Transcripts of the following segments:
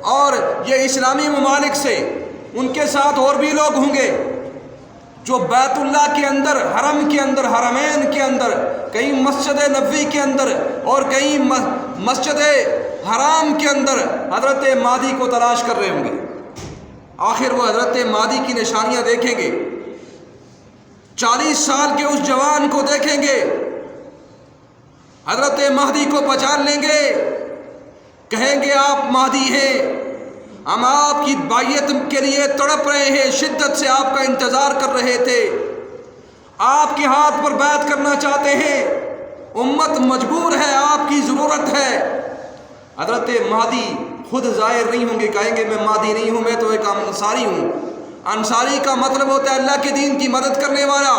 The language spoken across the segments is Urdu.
اور یہ اسلامی ممالک سے ان کے ساتھ اور بھی لوگ ہوں گے جو بیت اللہ کے اندر، حرم کے اندر، حرمین کے اندر، کہیں مسجد نبوی کے اندر اور کہیں مسجد حرام کے اندر حضرت مہدی کو تلاش کر رہے ہوں گے۔ آخر وہ حضرت مہدی کی نشانیاں دیکھیں گے، 40 سال کے اس جوان کو دیکھیں گے، حضرت مہدی کو پہچان لیں گے، کہیں گے آپ مہدی ہیں، ہم آپ کی بائیت کے لیے تڑپ رہے ہیں، شدت سے آپ کا انتظار کر رہے تھے، آپ کے ہاتھ پر بیعت کرنا چاہتے ہیں، امت مجبور ہے، آپ کی ضرورت ہے۔ حضرت مہدی خود ظاہر نہیں ہوں گے، کہیں گے میں مہدی نہیں ہوں، میں تو ایک انصاری ہوں۔ انصاری کا مطلب ہوتا ہے اللہ کے دین کی مدد کرنے والا۔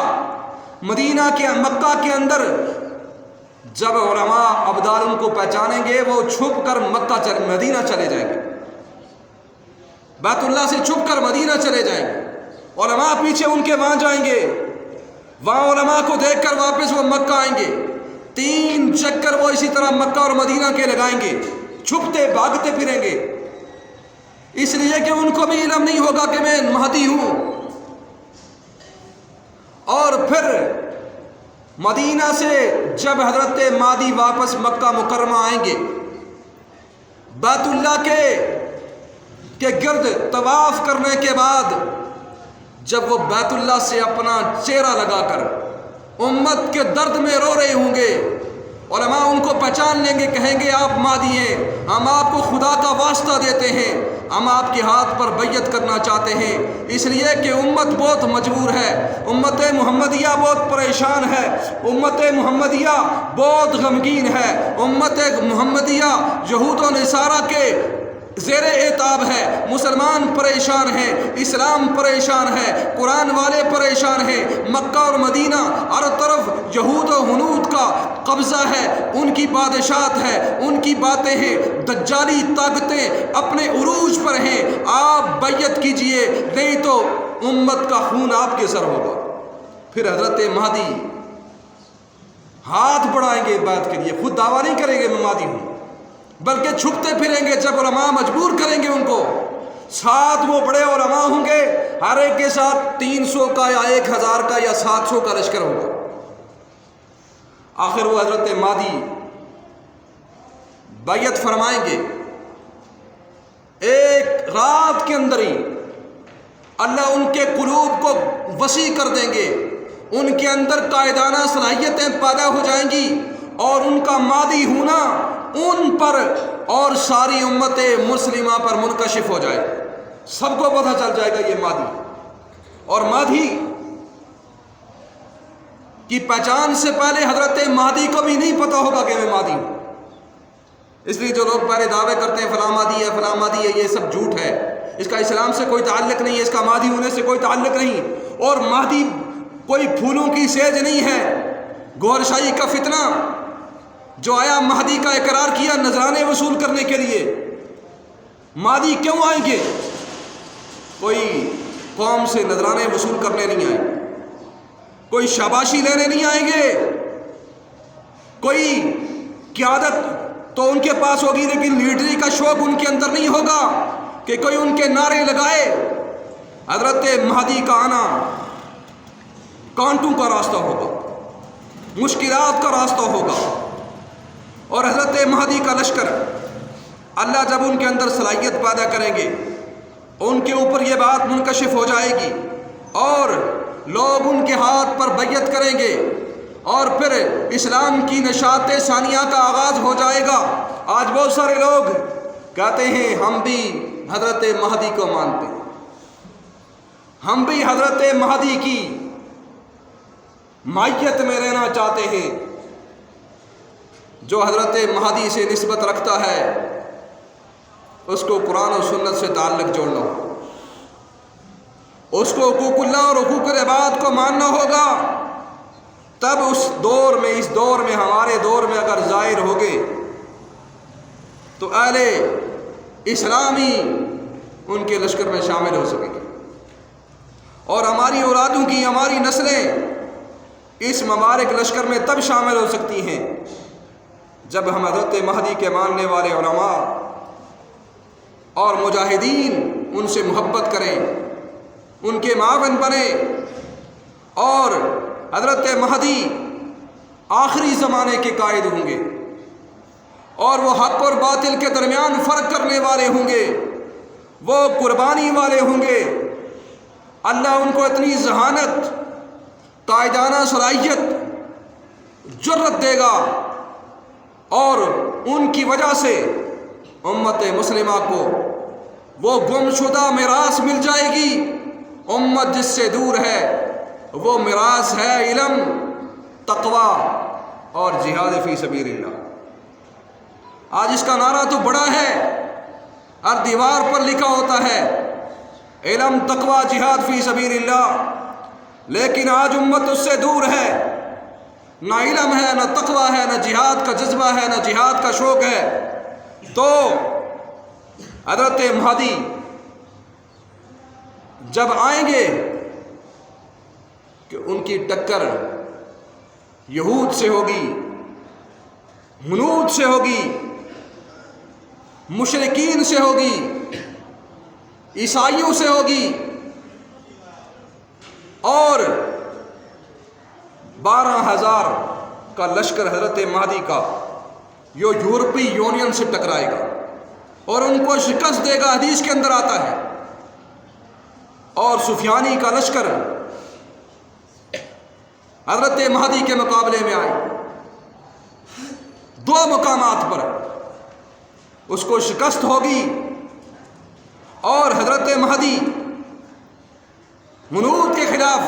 مدینہ کے، مکہ کے اندر جب علماء ابدال ان کو پہچانیں گے، وہ چھپ کر مدینہ چلے جائیں گے، بیت اللہ سے چھپ کر مدینہ چلے جائیں گے، علماء پیچھے ان کے وہاں جائیں گے، وہاں علماء کو دیکھ کر واپس وہ مکہ آئیں گے، 3 چکر وہ اسی طرح مکہ اور مدینہ کے لگائیں گے، چھپتے بھاگتے پھریں گے، اس لیے کہ ان کو بھی علم نہیں ہوگا کہ میں مہدی ہوں۔ اور پھر مدینہ سے جب حضرت مہدی واپس مکہ مکرمہ آئیں گے، بیت اللہ کے گرد طواف کرنے کے بعد جب وہ بیت اللہ سے اپنا چہرہ لگا کر امت کے درد میں رو رہے ہوں گے، علماء ان کو پہچان لیں گے، کہیں گے آپ مہدی ہیں، ہم آپ کو خدا کا واسطہ دیتے ہیں، ہم آپ کے ہاتھ پر بیعت کرنا چاہتے ہیں، اس لیے کہ امت بہت مجبور ہے، امت محمدیہ بہت پریشان ہے، امت محمدیہ بہت غمگین ہے، امت محمدیہ یہود و نصارہ کے زیر اعتاب ہے، مسلمان پریشان ہیں، اسلام پریشان ہے، قرآن والے پریشان ہیں، مکہ اور مدینہ ہر طرف یہود و ہنود کا قبضہ ہے، ان کی بادشاہت ہے، ان کی باتیں ہیں، دجالی طاقتیں اپنے عروج پر ہیں، آپ بیعت کیجئے نہیں تو امت کا خون آپ کے سر ہوگا۔ پھر حضرت مہدی ہاتھ بڑھائیں گے بیعت کے لیے، خود دعویٰ نہیں کریں گے میں مہدی ہوں، بلکہ چھپتے پھریں گے، جب علماء مجبور کریں گے ان کو، ساتھ وہ بڑے علماء ہوں گے، ہر ایک کے ساتھ 300 کا یا 1000 کا یا 700 کا لشکر ہوگا۔ آخر وہ حضرت مہدی بیعت فرمائیں گے، ایک رات کے اندر ہی اللہ ان کے قلوب کو وسیع کر دیں گے، ان کے اندر قائدانہ صلاحیتیں پیدا ہو جائیں گی، اور ان کا مہدی ہونا ان پر اور ساری امت مسلمہ پر منکشف ہو جائے، سب کو پتہ چل جائے گا یہ مہدی۔ اور مہدی کی پہچان سے پہلے حضرت مہدی کو بھی نہیں پتہ ہوگا کہ میں مہدی ہوں، اس لیے جو لوگ پہلے دعوے کرتے ہیں فلاں مہدی ہے، فلاں مہدی ہے، یہ سب جھوٹ ہے، اس کا اسلام سے کوئی تعلق نہیں ہے، اس کا مہدی ہونے سے کوئی تعلق نہیں، اور مہدی کوئی پھولوں کی سیج نہیں ہے، گور شاہی کا فتنہ جو آیا مہدی کا اقرار کیا نذرانے وصول کرنے کے لیے۔ مہدی کیوں آئیں گے؟ کوئی قوم سے نذرانے وصول کرنے نہیں آئیں گے، کوئی شاباشی لینے نہیں آئیں گے، کوئی قیادت تو ان کے پاس ہوگی لیکن لیڈری کا شوق ان کے اندر نہیں ہوگا کہ کوئی ان کے نعرے لگائے۔ حضرت مہدی کا آنا کانٹوں کا راستہ ہوگا، مشکلات کا راستہ ہوگا، اور حضرت مہدی کا لشکر اللہ جب ان کے اندر صلاحیت پیدا کریں گے، ان کے اوپر یہ بات منکشف ہو جائے گی، اور لوگ ان کے ہاتھ پر بیعت کریں گے، اور پھر اسلام کی نشاط ثانیہ کا آغاز ہو جائے گا۔ آج بہت سارے لوگ کہتے ہیں ہم بھی حضرت مہدی کو مانتے ہیں، ہم بھی حضرت مہدی کی مائیت میں رہنا چاہتے ہیں۔ جو حضرت مہدی سے نسبت رکھتا ہے اس کو قرآن و سنت سے تعلق جوڑ لو، اس کو حقوق اللہ اور حقوق العباد کو ماننا ہوگا، تب اس دور میں ہمارے دور میں اگر ظاہر ہوگے تو اہل اسلامی ان کے لشکر میں شامل ہو سکیں گے، اور ہماری اولادوں کی، ہماری نسلیں اس مبارک لشکر میں تب شامل ہو سکتی ہیں جب ہم حضرت مہدی کے ماننے والے علماء اور مجاہدین ان سے محبت کریں، ان کے معاون بنیں، اور حضرت مہدی آخری زمانے کے قائد ہوں گے، اور وہ حق اور باطل کے درمیان فرق کرنے والے ہوں گے، وہ قربانی والے ہوں گے۔ اللہ ان کو اتنی ذہانت، قائدانہ صلاحیت، جرأت دے گا، اور ان کی وجہ سے امت مسلمہ کو وہ گمشدہ میراث مل جائے گی۔ امت جس سے دور ہے وہ میراث ہے علم، تقوی اور جہاد فی سبیل اللہ۔ آج اس کا نعرہ تو بڑا ہے، ہر دیوار پر لکھا ہوتا ہے علم، تقوی، جہاد فی سبیل اللہ، لیکن آج امت اس سے دور ہے، نہ علم ہے، نہ تقوی ہے، نہ جہاد کا جذبہ ہے، نہ جہاد کا شوق ہے۔ تو حضرت مہدی جب آئیں گے کہ ان کی ٹکر یہود سے ہوگی، ہنود سے ہوگی، مشرکین سے ہوگی، عیسائیوں سے ہوگی، اور 12,000 کا لشکر حضرت مہدی کا جو یورپی یونین سے ٹکرائے گا اور ان کو شکست دے گا۔ حدیث کے اندر آتا ہے، اور سفیانی کا لشکر حضرت مہدی کے مقابلے میں آئے، 2 مقامات پر اس کو شکست ہوگی، اور حضرت مہدی ہنود کے خلاف